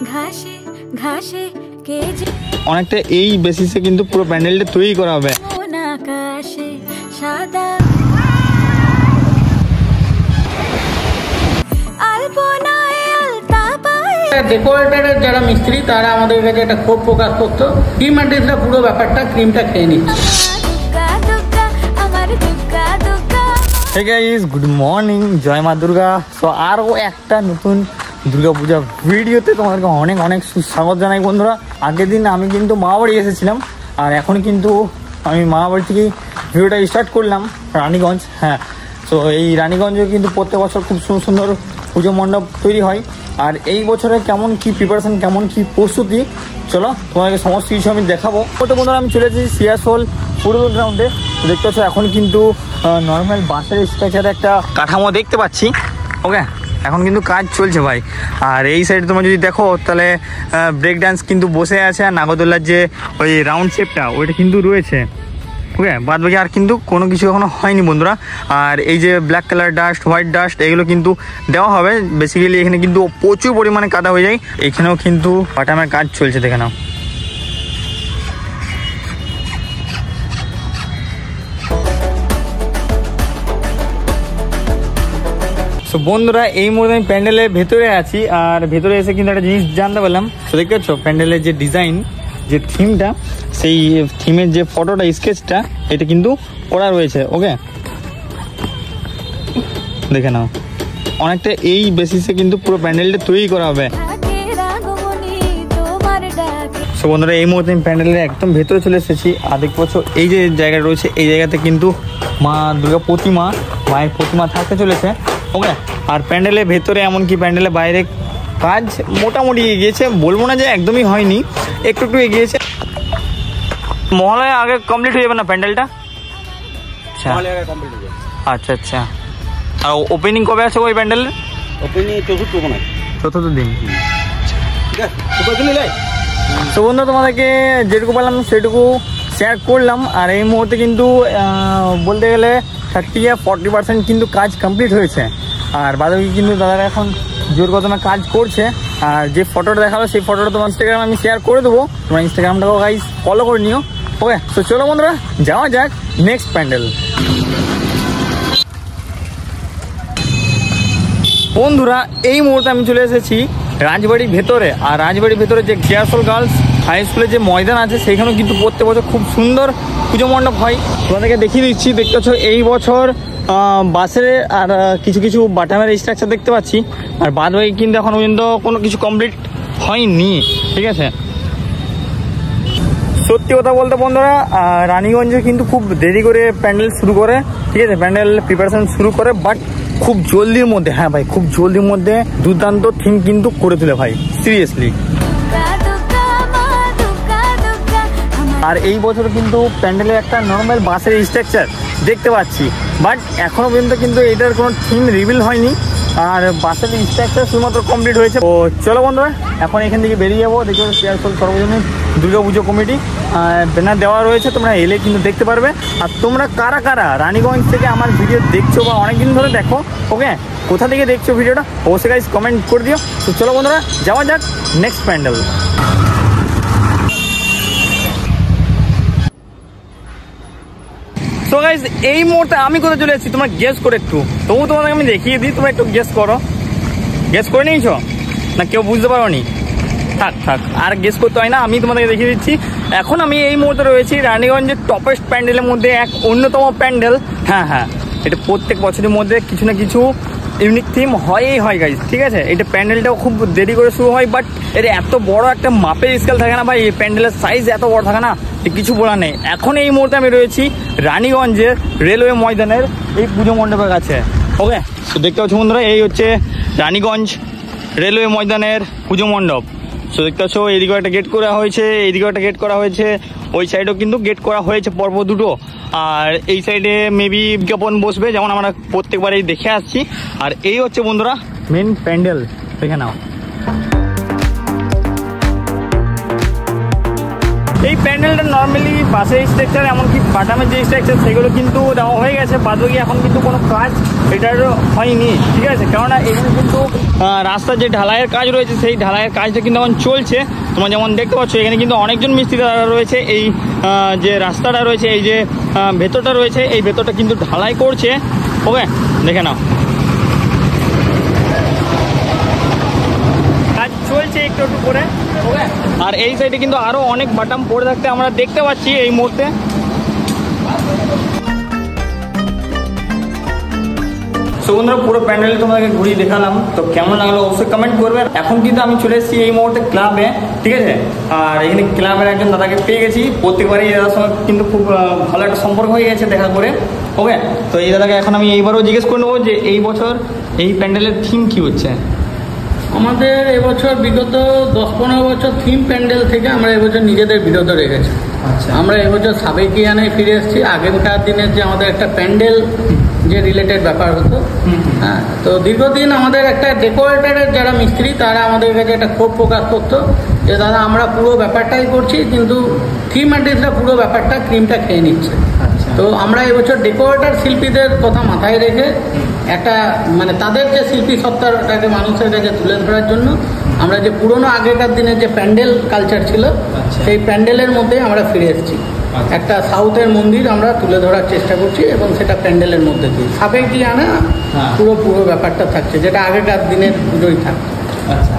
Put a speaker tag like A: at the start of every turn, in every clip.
A: ঘাসে ঘাসে কে যে
B: অনেকটা এই বেসিসে কিন্তু পুরো প্যান্ডেলটা তৈরি করা হবে।
A: আকাশে সাদা আলপনায় আলতা পায়ে
C: ডেকোরেটরের যারা মিস্ত্রি তারা আমাদের কাছে একটা ক্ষোভ প্রকাশ করতো, ক্রিম আর্টিস্টরা পুরো ব্যাপারটা ক্রিমটা খেয়ে নিচ্ছে।
A: দুগ্গা দুগ্গা আমার দুগ্গা দুগ্গা।
B: হে গাইস, গুড মর্নিং, জয় মা দুর্গা। সো আরও একটা নতুন দুর্গা পূজা ভিডিওতে তোমাদেরকে অনেক অনেক সুস্বাগত জানাই বন্ধুরা। আগের দিন আমি কিন্তু মামাবাড়ি এসেছিলাম, আর এখন কিন্তু আমি মামাবাড়ি থেকেই ভিডিওটা স্টার্ট করলাম রানীগঞ্জ। হ্যাঁ, তো এই রানীগঞ্জে কিন্তু প্রত্যেক বছর খুব সুন্দর সুন্দর পুজো মণ্ডপ তৈরি হয়। আর এই বছরে কেমন কি প্রিপারেশন, কেমন কি প্রস্তুতি, চলো তোমাদেরকে সমস্ত কিছু আমি দেখাবো। তো বন্ধুরা আমি চলে এসেছি সিয়াসোল ফুটবল গ্রাউন্ডে। দেখতে পাচ্ছ এখন কিন্তু নর্মাল বাসের স্ট্রাকচারে একটা কাঠামো দেখতে পাচ্ছি। ওকে, এখন কিন্তু কাজ চলছে ভাই। আর এই সাইডে তোমরা যদি দেখো তাহলে ব্রেক ডান্স কিন্তু বসে আছে, আর নাগরদোল্লার যে ওই রাউন্ড শেপটা ওইটা কিন্তু রয়েছে। ওকে, বাদ বাকি আর কিন্তু কোনো কিছু এখনো হয়নি বন্ধুরা। আর এই যে black colour dust, white dust, এগুলো কিন্তু দেওয়া হবে। বেসিক্যালি এখানে কিন্তু প্রচুর পরিমাণে কাদা হয়ে যায়। এখানেও কিন্তু বাটামের কাজ চলছে, দেখে নাও। তো বন্ধুরা এই মুহূর্তে আমি প্যান্ডেলের ভেতরে আছি, আর ভেতরে এসে কিন্তু একটা জিনিস জানতে পারলাম। তো দেখতে পাচ্ছ প্যান্ডেলের যে ডিজাইন, যে থিমটা, সেই থিমের যে ফটোটা, স্কেচটা, এটা কিন্তু করা রয়েছে। ওকে, দেখে নাও, অনেকটা এই বেসিসে কিন্তু পুরো প্যান্ডেলটা তৈরি করা হবে। সো বন্ধুরা এই মুহূর্তে আমি প্যান্ডেলের একদম ভেতরে চলে এসেছি। আর দেখতে পাচ্ছ এই যে জায়গাটা রয়েছে, এই জায়গাতে কিন্তু মা দুর্গা প্রতিমা, মায়ের প্রতিমা থাকতে চলেছে। ওকে, আর প্যান্ডেলের ভেতরে এমনকি প্যান্ডেলের বাইরে কাজ মোটামুটি এগিয়েছে, বলবো না যে একদমই হয়নি, একটু একটু এগিয়েছে। মহালয়া আগে কমপ্লিট হয়ে যাবে না প্যান্ডেলটা? আচ্ছা আচ্ছা। আর ওপেনিং কবে আছে ওই প্যান্ডেলের?
C: ওপেনিং
B: চতুর্থ দিন। তো বন্ধু তোমাদেরকে যেটুকু বললাম সেটুকু শেয়ার করলাম। আর এই মুহূর্তে কিন্তু বলতে গেলে 30-40% কিন্তু কাজ কমপ্লিট হয়েছে। আর বাদবাকি কিন্তু দাদারা এখন জোর কদমে কাজ করছে। আর যে ফটোটা দেখালো সেই ফটোটা তোমার ইনস্টাগ্রামে আমি শেয়ার করে দেবো, তোমার ইনস্টাগ্রামটাও গাইস ফলো করে নিও। ওকে, তো চলো বন্ধুরা যাওয়া যাক নেক্সট প্যান্ডেল। বন্ধুরা এই মুহূর্তে আমি চলে এসেছি রাজবাড়ির ভেতরে। আর রাজবাড়ির ভেতরে যে সিয়াসোল গার্লস হাই স্কুলের যে ময়দান আছে, সেখানেও কিন্তু প্রত্যেক বছর খুব সুন্দর পুজো মণ্ডপ হয়। তোমাদেরকে দেখিয়ে দিচ্ছি। দেখতে পাচ্ছ এই বছর বাসের আর কিছু কিছু বাটামের স্ট্রাকচার দেখতে পাচ্ছি। আর বাদ বাকি কিন্তু এখন পর্যন্ত কোনো কিছু কমপ্লিট হয়নি। ঠিক আছে, সত্যি কথা বলতে বন্ধুরা রানীগঞ্জে কিন্তু খুব দেরি করে প্যান্ডেল শুরু করে। ঠিক আছে, প্যান্ডেল প্রিপারেশন শুরু করে, বাট খুব জলদির মধ্যে, হ্যাঁ ভাই, খুব জলদির মধ্যে দুর্দান্ত থিম কিন্তু করে তুলে ভাই, সিরিয়াসলি। আর এই বছর কিন্তু প্যান্ডেলের একটা নর্মাল বাসের স্ট্রাকচার দেখতে পাচ্ছি, বাট এখনো পর্যন্ত কিন্তু এটার কোনো থিম রিভিল হয়নি। আর বাসের স্ট্রাকচার শুধুমাত্র কমপ্লিট হয়েছে। তো চলো বন্ধুরা এখন এখান থেকে বেরিয়ে যাবো। দেখো সিয়াসোল সর্বজনীন দুর্গা পুজো কমিটি ব্যানার দেওয়া রয়েছে, তোমরা এলে কিন্তু দেখতে পারবে। আর তোমরা কারা কারা রানীগঞ্জ থেকে আমার ভিডিও দেখছো বা অনেকদিন ধরে দেখো, ওকে, কোথা থেকে দেখছো ভিডিওটা অবশ্যই গাইস কমেন্ট করে দিও। তো চলো বন্ধুরা যাওয়া যাক নেক্সট প্যান্ডেল। তো গাইস এই মুহূর্তে আমি কোথায় চলে এসেছি তোমরা গেস করে একটু, তবু তোমাদের আমি দেখিয়ে দিই, তোমরা একটু গেস করো। গেস করে নিয়েছো না কেউ বুঝতে পারো নি? থাক থাক, আর গেস করতে হয় না, আমি তোমাদেরকে দেখিয়ে দিচ্ছি। এখন আমি এই মুহূর্তে রয়েছি রানীগঞ্জের টপেস্ট প্যান্ডেলের মধ্যে, এক অন্যতম প্যান্ডেল। হ্যাঁ হ্যাঁ, এটা প্রত্যেক বছরের মধ্যে কিছু না কিছু ইউনিক থিম হয়ই হয় গাইজ। ঠিক আছে, এটা প্যান্ডেলটাও খুব দেরি করে শুরু হয়, বাট এটা এত বড় একটা মাপের স্কেল থাকে না ভাই, এই প্যান্ডেলের সাইজ এত বড় থাকে না, কিছু বলার নেই। এখন এই মুহূর্তে আমি রয়েছি রানীগঞ্জের রেলওয়ে ময়দানের এই পুজো মণ্ডপের কাছে। ওকে, তো দেখতে পাচ্ছ বন্ধুরা এই হচ্ছে রানীগঞ্জ রেলওয়ে ময়দানের পুজো মণ্ডপ। তো দেখতে পাচ্ছ এইদিকেও একটা গেট করা হয়েছে, এইদিকেও একটা গেট করা হয়েছে, ওই সাইডেও কিন্তু গেট করা হয়েছে পরপর দুটো। আর এই সাইডে মেবি বিজ্ঞাপন বসবে, যেমন আমরা প্রত্যেকবারই দেখে আসছি। আর এই হচ্ছে বন্ধুরা মেন প্যান্ডেল, দেখে নাও। এই প্যান্ডেলটা নর্মালি বাসের স্ট্রাকচার এমনকি বাটামের যে স্ট্রাকচার সেগুলো কিন্তু দেওয়া হয়ে গেছে, বাদবাকি এখন কিন্তু কোনো কাজ এটার হয়নি, ঠিক আছে। কেননা এখানে কিন্তু রাস্তার যে ঢালাইয়ের কাজ রয়েছে সেই ঢালাইয়ের কাজটা কিন্তু এখন চলছে। তোমরা যেমন দেখতে পাচ্ছ এখানে কিন্তু অনেকজন মিস্ত্রি দ্বারা রয়েছে। এই যে রাস্তাটা রয়েছে, এই যে ভেতরটা রয়েছে, এই ভেতরটা কিন্তু ঢালাই করছে। ওকে, দেখে নাও কাজ চলছে একটু একটু করে। ওকে, আর এই সাইডে কিন্তু আরো অনেক বাটাম পড়ে থাকতে আমরা দেখতে পাচ্ছি এই মুহূর্তে। বন্ধুরা পুরো প্যান্ডেল তোমাদেরকে ঘুরিয়ে দেখালাম, তো কেমন লাগলো অবশ্যই কমেন্ট করবে। এখন কিন্তু আমি চলে এসেছি এই মুহূর্তে ক্লাবে, ঠিক আছে। আর এখানে ক্লাবের একজন দাদাকে পেয়ে গেছি, প্রত্যেকবারই এই দাদার সঙ্গে কিন্তু খুব ভালো একটা সম্পর্ক হয়ে গেছে দেখা করে। ওকে, তো এই দাদাকে এখন আমি এইবারও জিজ্ঞেস করে নেবো যে এই বছর এই প্যান্ডেলের থিম কি হচ্ছে।
C: আমাদের এবছর বিগত 10-15 বছর থিম প্যান্ডেল থেকে আমরা এবছর নিজেদের বিরত রেখেছি।
B: আচ্ছা,
C: আমরা এবছর সাবেকিয়ানে ফিরে এসেছি। আগেকার দিনের যে আমাদের একটা প্যান্ডেল যে রিলেটেড ব্যাপার হতো, হ্যাঁ, তো দীর্ঘদিন আমাদের একটা ডেকোরেটরের যারা মিস্ত্রি তারা আমাদের কাছে একটা ক্ষোভ প্রকাশ করতো যে দাদা আমরা পুরো ব্যাপারটাই করছি কিন্তু থিম আর্টিস্টরা পুরো ব্যাপারটা ক্রিমটা খেয়ে নিচ্ছে। তো আমরা এবছর ডেকোরেটর শিল্পীদের কথা মাথায় রেখে একটা মানে তাদের যে শিল্পী সত্তাটাকে মানুষের কাছে তুলে ধরার জন্য আমরা যে পুরোনো আগেকার দিনের যে প্যান্ডেল কালচার ছিল সেই প্যান্ডেলের মধ্যে আমরা ফিরে এসেছি। একটা সাউথের মন্দির আমরা তুলে ধরার চেষ্টা করছি এবং সেটা প্যান্ডেলের মধ্যে দিয়ে সাবেকিয়ানা পুরো ব্যাপারটা থাকছে, যেটা আগেকার দিনের পুজোই থাকছে।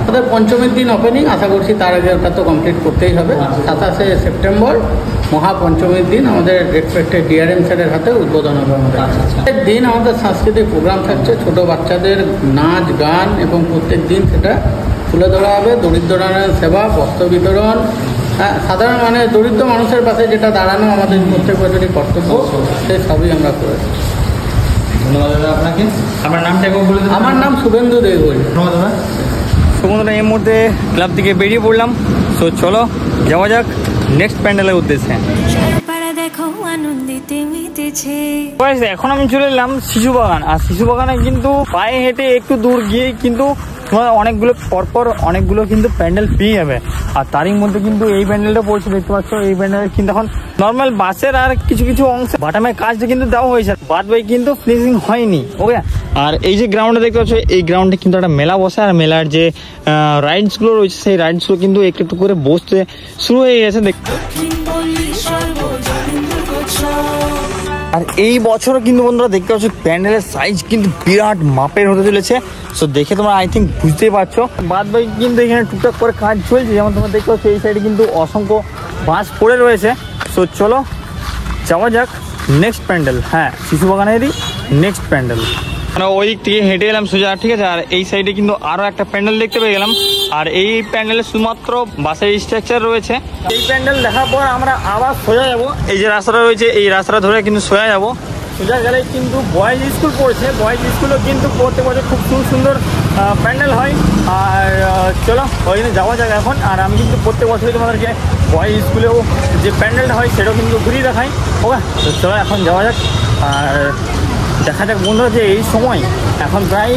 C: আমাদের পঞ্চমীর দিন ওপেনিং, আশা করছি তার আগে ওটা তো কমপ্লিট করতেই হবে। 27শে সেপ্টেম্বর মহাপঞ্চমীর দিন আমাদের রেসপেক্টেড ডিআরএম স্যারের হাতে উদ্বোধন হবে আমাদের। প্রত্যেক দিন আমাদের সাংস্কৃতিক প্রোগ্রাম থাকছে, ছোট বাচ্চাদের নাচ গান, এবং প্রত্যেক দিন সেটা তুলে ধরা হবে। দরিদ্র নারায়ণ সেবা, বস্ত্র বিতরণ, হ্যাঁ, সাধারণ মানে দরিদ্র মানুষের পাশে যেটা দাঁড়ানো আমাদের প্রত্যেক বছরই কর্তব্য, সেই সবই আমরা করেছি।
B: ধন্যবাদ দাদা আপনাকে। আপনার নামটা একবার বলে দেবেন?
C: আমার নাম শুভেন্দু দেবগড়ি।
B: ধন্যবাদ দাদা। তো বন্ধুরা এই মুহূর্তে ক্লাব থেকে বেরিয়ে পড়লাম, তো চলো যাওয়া যাক নেক্সট প্যান্ডেলের উদ্দেশ্যে।
A: দেখো আনন্দিতে মেতেছে।
B: এখন আমি চলে এলাম শিশু বাগান, আর শিশু বাগানে কিন্তু পায়ে হেঁটে একটু দূর গিয়ে কিন্তু তোমার অনেকগুলো পরপর অনেকগুলো কিন্তু প্যান্ডেল পেয়ে যাবে। আর তারই মধ্যে কিন্তু এই প্যান্ডেলটা পড়ছে, দেখতে পাচ্ছ। এই প্যান্ডেল কিন্তু এখন নর্মাল বাসের আর কিছু কিছু অংশে বাটামের কাজটা কিন্তু দেওয়া হয়েছে, বাদ বাকি কিন্তু ফিনিশিং হয়নি। ওকে, আর এই যে গ্রাউন্ডে দেখতে পাচ্ছ, এই গ্রাউন্ডে কিন্তু একটা মেলা বসে, আর মেলার যে রাইডস গুলো রয়েছে সেই রাইডস গুলো কিন্তু একটু একটু করে বসতে শুরু হয়ে গেছে দেখতে। আর এই বছর কিন্তু বন্ধুরা দেখতে পাচ্ছ প্যান্ডেলের সাইজ কিন্তু বিরাট মাপের হতে চলেছে। সো দেখে তোমরা আই থিঙ্ক বুঝতেই পারছো। বাদ বাকি কিন্তু এখানে টুকটাক করে কাজ চলছে, যেমন তোমরা দেখতে পাচ্ছ এই সাইডে কিন্তু অসংখ্য বাঁশ পড়ে রয়েছে। সো চলো যাওয়া যাক নেক্সট প্যান্ডেল, হ্যাঁ শিশু বাগানেরই নেক্সট প্যান্ডেল। মানে ওই দিক থেকে হেঁটে এলাম সোজা, ঠিক আছে। আর এই সাইডে কিন্তু আরো একটা প্যান্ডেল দেখতে পেয়ে গেলাম, আর এই প্যান্ডেলে শুধুমাত্র বাসের স্ট্রাকচার রয়েছে। এই প্যান্ডেল দেখার পর আমরা আবার সোজা যাবো, এই যে রাস্তাটা রয়েছে এই রাস্তাটা ধরে কিন্তু সোজা যাবো। সোজা গেলে কিন্তু বয়েজ স্কুল পড়ছে, বয়েজ স্কুলও কিন্তু প্রত্যেক বছর খুব সুন্দর প্যান্ডেল হয়। আর চলো ওইখানে যাওয়া যাক এখন। আর আমি কিন্তু প্রত্যেক বছরই তোমাদেরকে বয়েজ স্কুলেও যে প্যান্ডেলটা হয় সেটাও কিন্তু ঘুরিয়ে দেখাই। ওকে, তো চলো এখন যাওয়া যাক। আর দেখা যাক বন্ধুরা যে এই সময় এখন প্রায়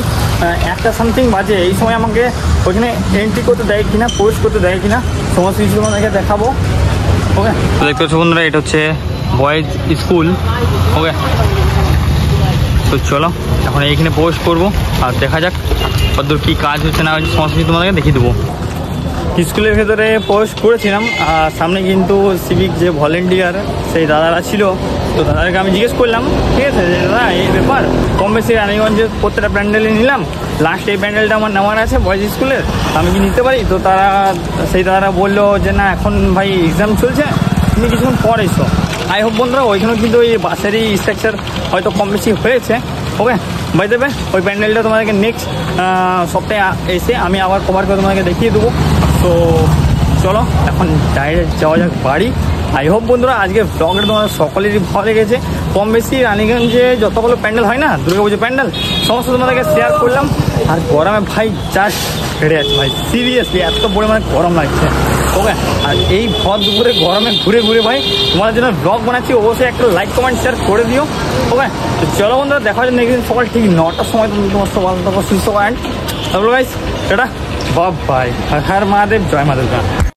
B: 1টা সামথিং বাজে, এই সময় আমাকে ওইখানে এন্ট্রি করতে দেয় কিনা, পোস্ট করতে দেয় কিনা, সমস্ত কিছু আমাকে দেখাবো। ওকে, তো দেখতে পাচ্ছ বন্ধুরা এটা হচ্ছে বয়েজ স্কুল। ওকে, তো চলো এখন এইখানে পোস্ট করবো আর দেখা যাক কতদূর কী কাজ হচ্ছে না হচ্ছে, সমস্ত কিছু তোমাদেরকে দেখিয়ে দেবো। স্কুলের ভেতরে পোস্ট করেছিলাম, আর সামনে কিন্তু সিভিক যে ভলেন্টিয়ার সেই দাদারা ছিল, তো দাদাকে আমি জিজ্ঞেস করলাম, ঠিক আছে দাদা এই ব্যাপার কম বেশি রানীগঞ্জের প্রত্যেকটা প্যান্ডেলে নিলাম, লাস্ট এই প্যান্ডেলটা আমার নেওয়ার আছে বয়েজ স্কুলের, আমি কি নিতে পারি? তো তারা সেই দাদারা বললো যে না এখন ভাই এক্সাম চলছে, তুমি কিছুক্ষণ পর এসো। আই হোপ বন্ধুরা ওইখানেও কিন্তু ওই বাসেরই স্ট্রাকচার হয়তো কম বেশি হয়েছে। ওকে, বাই দেবে ওই প্যান্ডেলটা তোমাদেরকে নেক্সট সপ্তাহে এসে আমি আবার কভার করে তোমাদেরকে দেখিয়ে দেবো। তো চলো এখন ডাইরেক্ট যাওয়া যাক বাড়ি। আই হোপ বন্ধুরা আজকে ব্লগটা তোমাদের সকলেরই ভালো লেগেছে। কম বেশি রানীগঞ্জে যতগুলো প্যান্ডেল হয় না দুর্গাপুজো প্যান্ডেল সমস্ত তোমাদেরকে শেয়ার করলাম। আর গরমে ভাই জাস্ট হেরে আছে ভাই, সিরিয়াসলি এত পরিমাণে গরম লাগছে। ওকে, আর এই ভর দুপুরে গরমে ঘুরে ঘুরে ভাই তোমাদের জন্য ব্লগ বানাচ্ছি, অবশ্যই একটা লাইক কমেন্ট শেয়ার করে দিও। ওকে, তো চলো বন্ধুরা দেখা যায় নেক্সট দিন সকাল ঠিক 9টার সময় তোমার সকাল তখন সুস্থ করেন। তারপর guys tata bye bye, Har Har Mahadev, জয় মা দুর্গা।